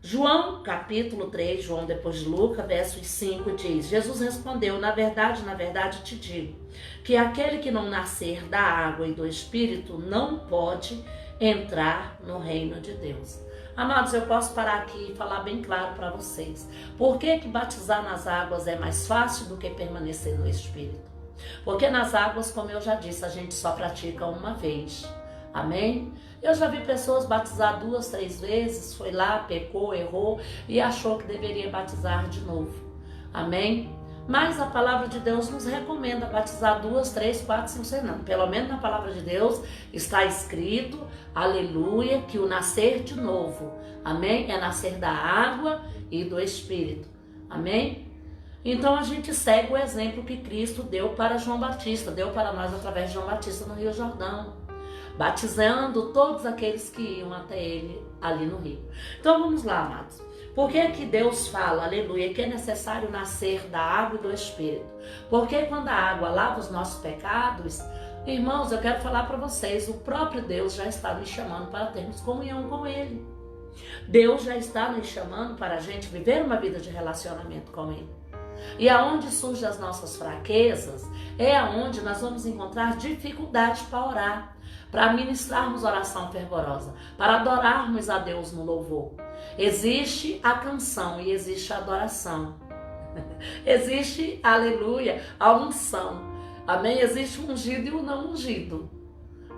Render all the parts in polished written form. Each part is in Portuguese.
João capítulo 3, João depois de Lucas, versos 5 diz: Jesus respondeu, na verdade te digo, que aquele que não nascer da água e do Espírito não pode entrar no reino de Deus. Amados, eu posso parar aqui e falar bem claro para vocês. Por que batizar nas águas é mais fácil do que permanecer no Espírito? Porque nas águas, como eu já disse, a gente só pratica uma vez. Amém? Eu já vi pessoas batizar 2, 3 vezes, foi lá, pecou, errou e achou que deveria batizar de novo. Amém? Mas a palavra de Deus nos recomenda batizar 2, 3, 4, 5, 6, não. Pelo menos na palavra de Deus está escrito, aleluia, que o nascer de novo, amém? É nascer da água e do Espírito. Amém? Então a gente segue o exemplo que Cristo deu para João Batista, deu para nós através de João Batista no Rio Jordão, batizando todos aqueles que iam até ele ali no rio. Então vamos lá, amados. Por que Deus fala, aleluia, que é necessário nascer da água e do Espírito? Porque quando a água lava os nossos pecados, irmãos, eu quero falar para vocês, o próprio Deus já está nos chamando para termos comunhão com Ele. Deus já está nos chamando para a gente viver uma vida de relacionamento com Ele. E aonde surgem as nossas fraquezas, é aonde nós vamos encontrar dificuldade para orar, para ministrarmos oração fervorosa, para adorarmos a Deus no louvor. Existe a canção e existe a adoração. Existe, aleluia, a unção. Amém? Existe o ungido e o não ungido.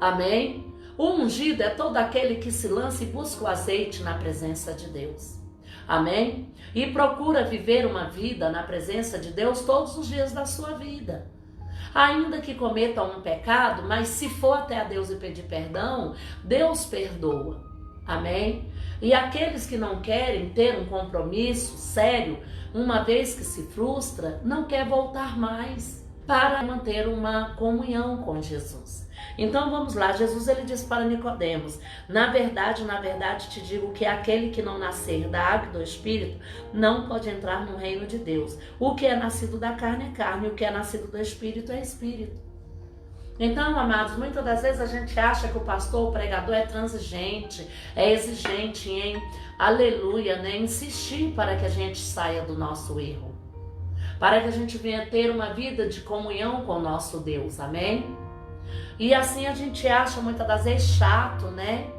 Amém? O ungido é todo aquele que se lança e busca o azeite na presença de Deus. Amém? E procura viver uma vida na presença de Deus todos os dias da sua vida. Ainda que cometa um pecado, mas se for até a Deus e pedir perdão, Deus perdoa. Amém? E aqueles que não querem ter um compromisso sério, uma vez que se frustra, não quer voltar mais para manter uma comunhão com Jesus. Então vamos lá, Jesus ele disse para Nicodemos, na verdade te digo que aquele que não nascer da água e do Espírito não pode entrar no reino de Deus. O que é nascido da carne é carne, o que é nascido do Espírito é Espírito. Então, amados, muitas das vezes a gente acha que o pastor, o pregador é transigente, é exigente em, aleluia, né, insistir para que a gente saia do nosso erro, para que a gente venha ter uma vida de comunhão com o nosso Deus, amém? E assim a gente acha muitas das vezes chato, né?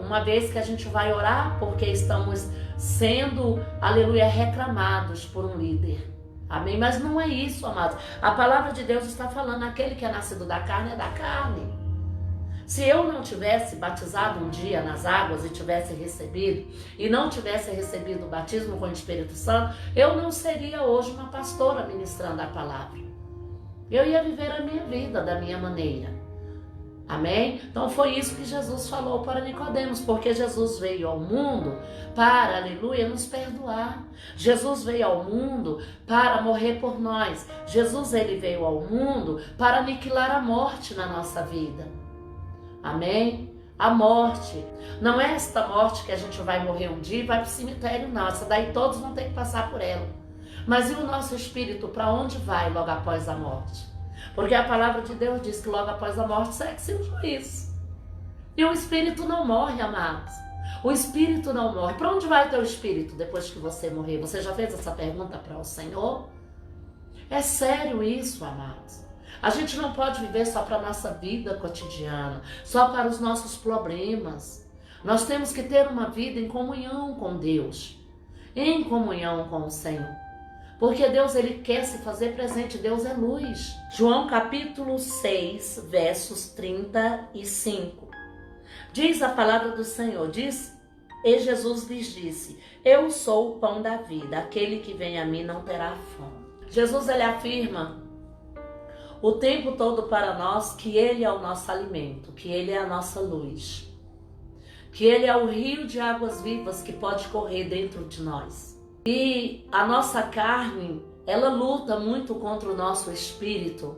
Uma vez que a gente vai orar porque estamos sendo, aleluia, reclamados por um líder. Amém? Mas não é isso, amados. A palavra de Deus está falando, aquele que é nascido da carne é da carne. Se eu não tivesse batizado um dia nas águas e tivesse recebido, e não tivesse recebido o batismo com o Espírito Santo, eu não seria hoje uma pastora ministrando a palavra. Eu ia viver a minha vida da minha maneira. Amém? Então foi isso que Jesus falou para Nicodemos, porque Jesus veio ao mundo para, aleluia, nos perdoar. Jesus veio ao mundo para morrer por nós. Jesus ele veio ao mundo para aniquilar a morte na nossa vida. Amém? A morte. Não é esta morte que a gente vai morrer um dia e vai para o cemitério, não. Essa daí todos vão ter que passar por ela. Mas e o nosso espírito, para onde vai logo após a morte? Porque a palavra de Deus diz que logo após a morte segue-se o juízo. E o espírito não morre, amados. O espírito não morre. Para onde vai o teu espírito depois que você morrer? Você já fez essa pergunta para o Senhor? É sério isso, amados. A gente não pode viver só para a nossa vida cotidiana, só para os nossos problemas. Nós temos que ter uma vida em comunhão com Deus, em comunhão com o Senhor. Porque Deus ele quer se fazer presente, Deus é luz. João capítulo 6, versos 35. Diz a palavra do Senhor, diz, e Jesus lhes disse, eu sou o pão da vida, aquele que vem a mim não terá fome. Jesus ele afirma o tempo todo para nós que ele é o nosso alimento, que ele é a nossa luz, que ele é o rio de águas vivas que pode correr dentro de nós. E a nossa carne, ela luta muito contra o nosso espírito,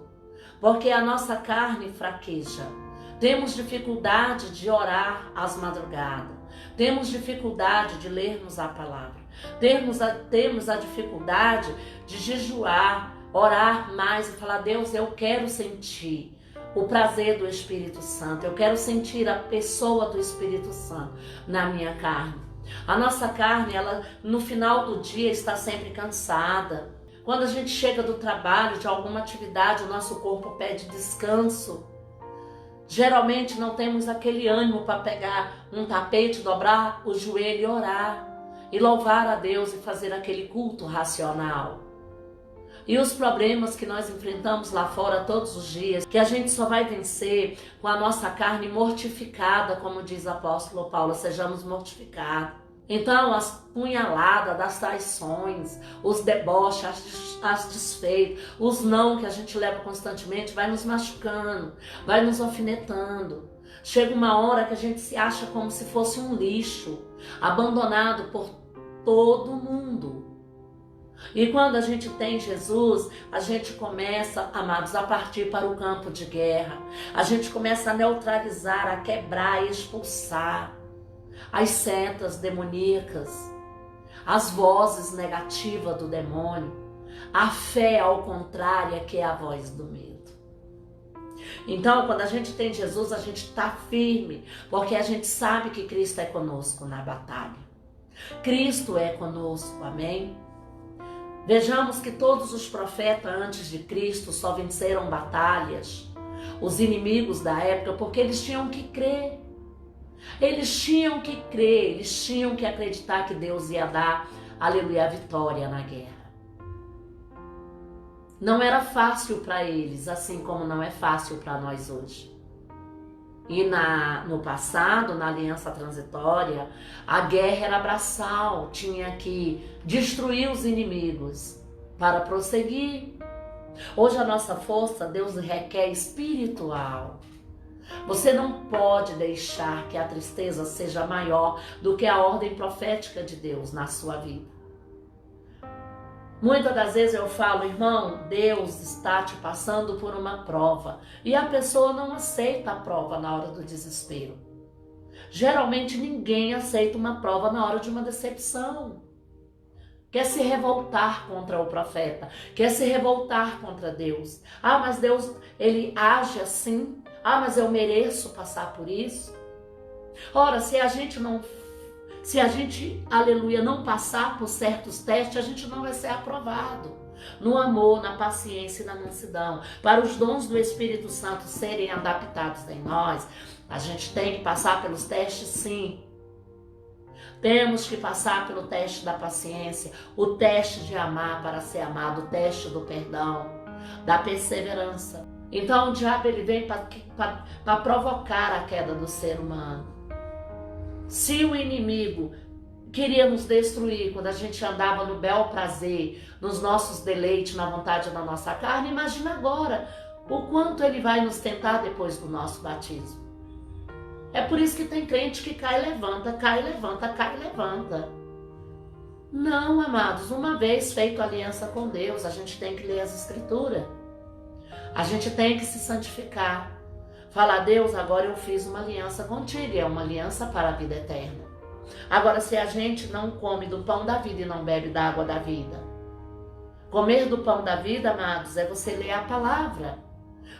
porque a nossa carne fraqueja. Temos dificuldade de orar às madrugadas, temos dificuldade de lermos a palavra, temos a dificuldade de jejuar, orar mais e falar, Deus, eu quero sentir o prazer do Espírito Santo, eu quero sentir a pessoa do Espírito Santo na minha carne. A nossa carne, ela no final do dia está sempre cansada. Quando a gente chega do trabalho, de alguma atividade, o nosso corpo pede descanso. Geralmente não temos aquele ânimo para pegar um tapete, dobrar o joelho e orar. E louvar a Deus e fazer aquele culto racional. E os problemas que nós enfrentamos lá fora todos os dias, que a gente só vai vencer com a nossa carne mortificada, como diz o apóstolo Paulo, sejamos mortificados. Então, as punhaladas das traições, os deboches, as desfeitas, os não que a gente leva constantemente, vai nos machucando, vai nos alfinetando. Chega uma hora que a gente se acha como se fosse um lixo, abandonado por todo mundo. E quando a gente tem Jesus, a gente começa, amados, a partir para o campo de guerra. A gente começa a neutralizar, a quebrar e expulsar as setas demoníacas, as vozes negativas do demônio, a fé ao contrário, que é a voz do medo. Então, quando a gente tem Jesus, a gente está firme, porque a gente sabe que Cristo é conosco na batalha. Cristo é conosco, amém? Vejamos que todos os profetas antes de Cristo só venceram batalhas, os inimigos da época, porque eles tinham que crer. Eles tinham que crer, eles tinham que acreditar que Deus ia dar, aleluia, a vitória na guerra. Não era fácil para eles, assim como não é fácil para nós hoje. E no passado, na aliança transitória, a guerra era braçal, tinha que destruir os inimigos para prosseguir. Hoje a nossa força, Deus requer espiritual. Você não pode deixar que a tristeza seja maior do que a ordem profética de Deus na sua vida. Muitas das vezes eu falo, irmão, Deus está te passando por uma prova. E a pessoa não aceita a prova na hora do desespero. Geralmente ninguém aceita uma prova na hora de uma decepção. Quer se revoltar contra o profeta, quer se revoltar contra Deus. Ah, mas Deus, ele age assim. Ah, mas eu mereço passar por isso. Ora, se a gente, aleluia, não passar por certos testes, a gente não vai ser aprovado. No amor, na paciência e na mansidão. Para os dons do Espírito Santo serem adaptados em nós, a gente tem que passar pelos testes, sim. Temos que passar pelo teste da paciência, o teste de amar para ser amado, o teste do perdão, da perseverança. Então o diabo ele vem para provocar a queda do ser humano. Se o inimigo queria nos destruir quando a gente andava no bel prazer, nos nossos deleites, na vontade da nossa carne, imagina agora o quanto ele vai nos tentar depois do nosso batismo. É por isso que tem crente que cai e levanta, cai e levanta, cai e levanta. Não, amados, uma vez feito aliança com Deus, a gente tem que ler as Escrituras. A gente tem que se santificar. Falar, Deus, agora eu fiz uma aliança contigo, é uma aliança para a vida eterna. Agora, se a gente não come do pão da vida e não bebe da água da vida, comer do pão da vida, amados, é você ler a palavra.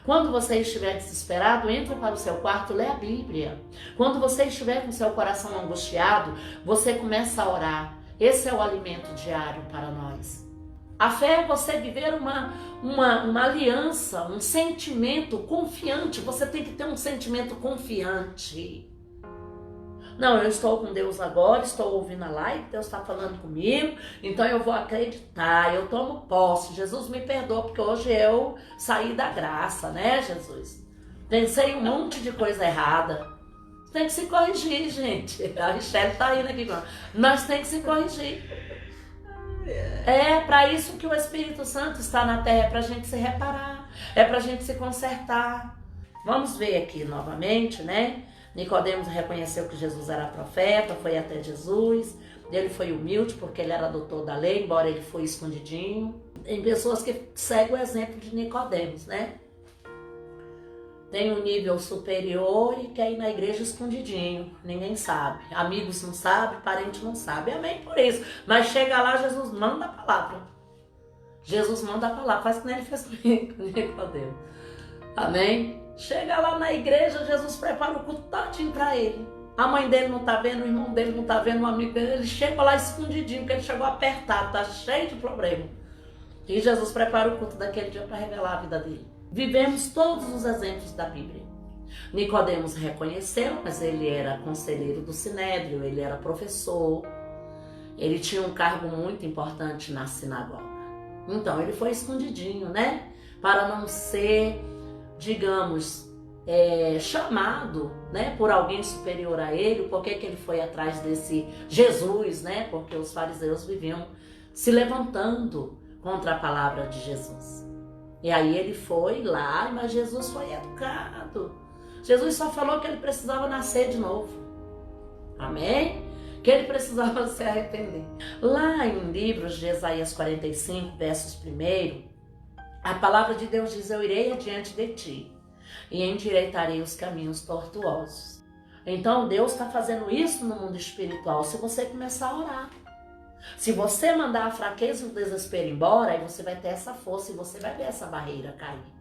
Quando você estiver desesperado, entra para o seu quarto e lê a Bíblia. Quando você estiver com seu coração angustiado, você começa a orar. Esse é o alimento diário para nós. A fé é você viver uma aliança, um sentimento confiante. Você tem que ter um sentimento confiante. Não, eu estou com Deus agora, estou ouvindo a live, Deus está falando comigo, então eu vou acreditar, eu tomo posse. Jesus me perdoa, porque hoje eu saí da graça, né, Jesus? Pensei um monte de coisa errada. Tem que se corrigir, gente. A Richelle está indo aqui. Nós temos que se corrigir. É para isso que o Espírito Santo está na terra, é para a gente se reparar, é para a gente se consertar. Vamos ver aqui novamente, né? Nicodemos reconheceu que Jesus era profeta, foi até Jesus. Ele foi humilde porque ele era doutor da lei, embora ele foi escondidinho. Tem pessoas que seguem o exemplo de Nicodemos, né? Tem um nível superior e quer ir na igreja escondidinho. Ninguém sabe. Amigos não sabem, parente não sabe. Amém por isso. Mas chega lá, Jesus manda a palavra. Jesus manda a palavra. Faz que nem ele fez com Nicodemos. Amém? Chega lá na igreja, Jesus prepara o culto todinho para ele. A mãe dele não tá vendo, o irmão dele não tá vendo, o amigo dele, ele chega lá escondidinho, porque ele chegou apertado, tá cheio de problema. E Jesus prepara o culto daquele dia para revelar a vida dele. Vivemos todos os exemplos da Bíblia. Nicodemos reconheceu, mas ele era conselheiro do Sinédrio, ele era professor, ele tinha um cargo muito importante na sinagoga. Então ele foi escondidinho, né? Para não ser, digamos, chamado, né, por alguém superior a ele. Por que ele foi atrás desse Jesus, né? Porque os fariseus viviam se levantando contra a palavra de Jesus. E aí ele foi lá, mas Jesus foi educado. Jesus só falou que ele precisava nascer de novo. Amém? Que ele precisava se arrepender. Lá em livros de Isaías 45, versos 1, a palavra de Deus diz: eu irei adiante de ti e endireitarei os caminhos tortuosos. Então Deus está fazendo isso no mundo espiritual se você começar a orar. Se você mandar a fraqueza e o desespero embora, aí você vai ter essa força e você vai ver essa barreira cair.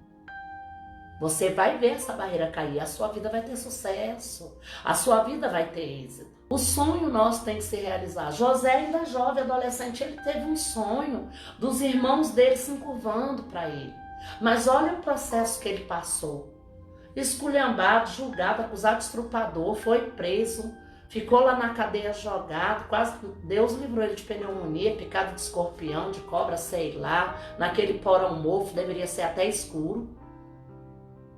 Você vai ver essa barreira cair, a sua vida vai ter sucesso, a sua vida vai ter êxito. O sonho nosso tem que se realizar. José, ainda jovem, adolescente, ele teve um sonho dos irmãos dele se encurvando para ele. Mas olha o processo que ele passou. Esculhambado, julgado, acusado de estrupador, foi preso, ficou lá na cadeia jogado, quase Deus livrou ele de pneumonia, picado de escorpião, de cobra, sei lá, naquele porão mofo, deveria ser até escuro.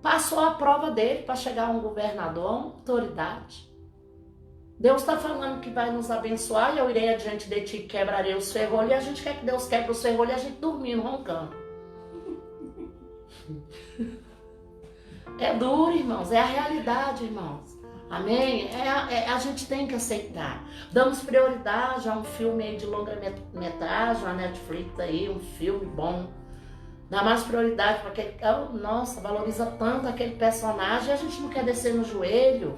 Passou a prova dele para chegar a um governador, a uma autoridade. Deus está falando que vai nos abençoar e eu irei adiante de ti, quebrarei os ferrolhos. E a gente quer que Deus quebre os ferrolhos e a gente dormindo, roncando. É duro, irmãos, é a realidade, irmãos. Amém? A gente tem que aceitar. Damos prioridade a um filme aí de longa metragem, a Netflix aí, um filme bom. Dá mais prioridade para aquele... Nossa, valoriza tanto aquele personagem e a gente não quer descer no joelho.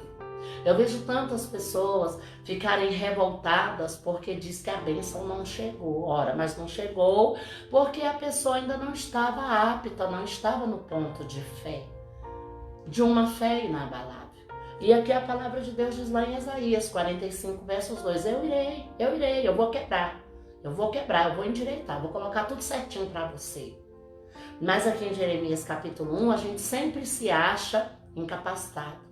Eu vejo tantas pessoas ficarem revoltadas porque diz que a bênção não chegou. Ora, mas não chegou porque a pessoa ainda não estava apta, não estava no ponto de fé. De uma fé inabalável. E aqui a palavra de Deus diz lá em Isaías 45, versos 2. Eu irei, eu vou quebrar, eu vou endireitar, vou colocar tudo certinho para você. Mas aqui em Jeremias capítulo 1, a gente sempre se acha incapacitado.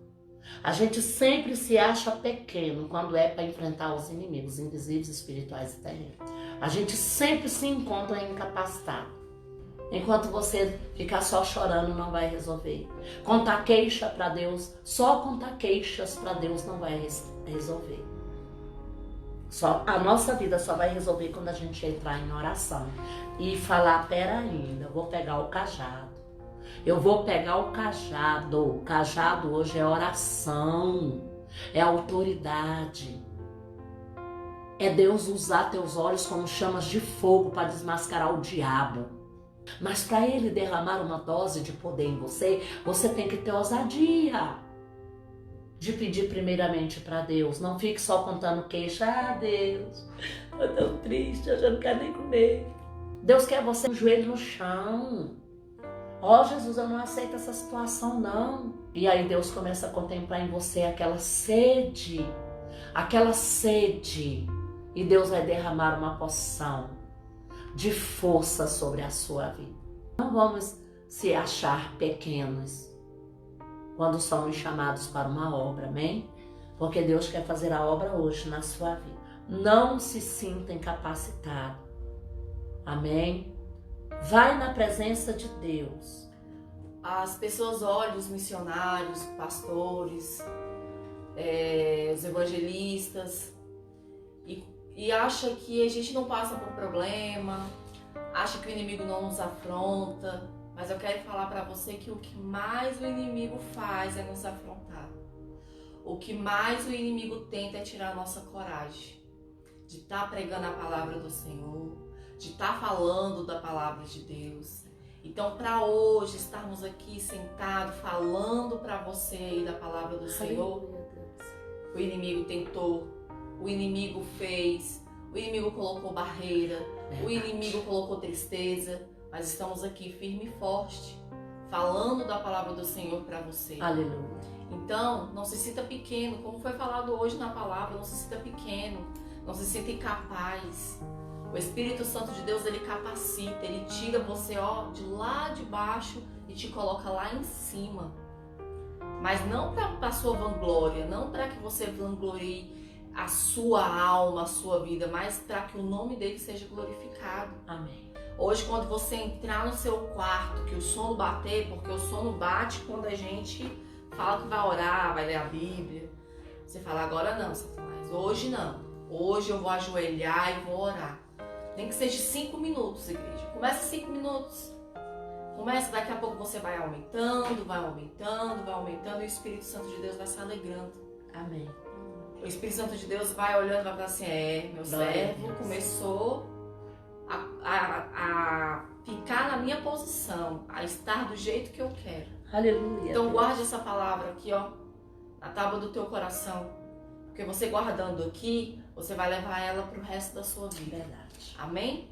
A gente sempre se acha pequeno quando é para enfrentar os inimigos invisíveis, espirituais e terrenos. A gente sempre se encontra incapacitado. Enquanto você ficar só chorando, não vai resolver. Contar queixa para Deus, só contar queixas para Deus não vai resolver. A nossa vida só vai resolver quando a gente entrar em oração e falar: peraí, eu vou pegar o cajado. Eu vou pegar o cajado. O cajado hoje é oração, é autoridade. É Deus usar teus olhos como chamas de fogo para desmascarar o diabo. Mas para ele derramar uma dose de poder em você, você tem que ter ousadia de pedir primeiramente para Deus. Não fique só contando queixa. Ah, Deus, eu tô tão triste, eu já não quero nem comer. Deus quer você com o joelho no chão. Ó, Jesus, eu não aceito essa situação, não. E aí Deus começa a contemplar em você aquela sede. E Deus vai derramar uma poção de força sobre a sua vida. Não vamos se achar pequenos quando somos chamados para uma obra, amém? Porque Deus quer fazer a obra hoje na sua vida. Não se sinta incapacitado, amém? Vai na presença de Deus. As pessoas olham os missionários, pastores, os evangelistas e acham que a gente não passa por problema, acha que o inimigo não nos afronta. Mas eu quero falar para você que o que mais o inimigo faz é nos afrontar. O que mais o inimigo tenta é tirar a nossa coragem de estar pregando a palavra do Senhor, de estar falando da palavra de Deus. Então, para hoje estarmos aqui sentados falando para você aí da palavra do Senhor, o inimigo tentou, o inimigo fez, o inimigo colocou barreira, o inimigo colocou tristeza. Mas estamos aqui firme e forte, falando da palavra do Senhor para você. Aleluia. Então, não se sinta pequeno, como foi falado hoje na palavra, não se sinta pequeno, não se sinta incapaz. O Espírito Santo de Deus, ele capacita, ele tira você, ó, de lá de baixo e te coloca lá em cima. Mas não para sua vanglória, não para que você vanglorie a sua alma, a sua vida, mas para que o nome dele seja glorificado. Amém. Hoje, quando você entrar no seu quarto, que o sono bater, porque o sono bate quando a gente fala que vai orar, vai ler a Bíblia. Você fala, agora não, Satanás, hoje não. Hoje eu vou ajoelhar e vou orar. Nem que seja 5 minutos, igreja. Começa 5 minutos. Começa, daqui a pouco você vai aumentando, vai aumentando, vai aumentando e o Espírito Santo de Deus vai se alegrando. Amém. O Espírito Santo de Deus vai olhando e vai falar assim, meu servo começou a ficar na minha posição, a estar do jeito que eu quero. Aleluia. Então guarde essa palavra aqui, ó, na tábua do teu coração. Porque você guardando aqui, você vai levar ela pro resto da sua vida. Verdade. Amém?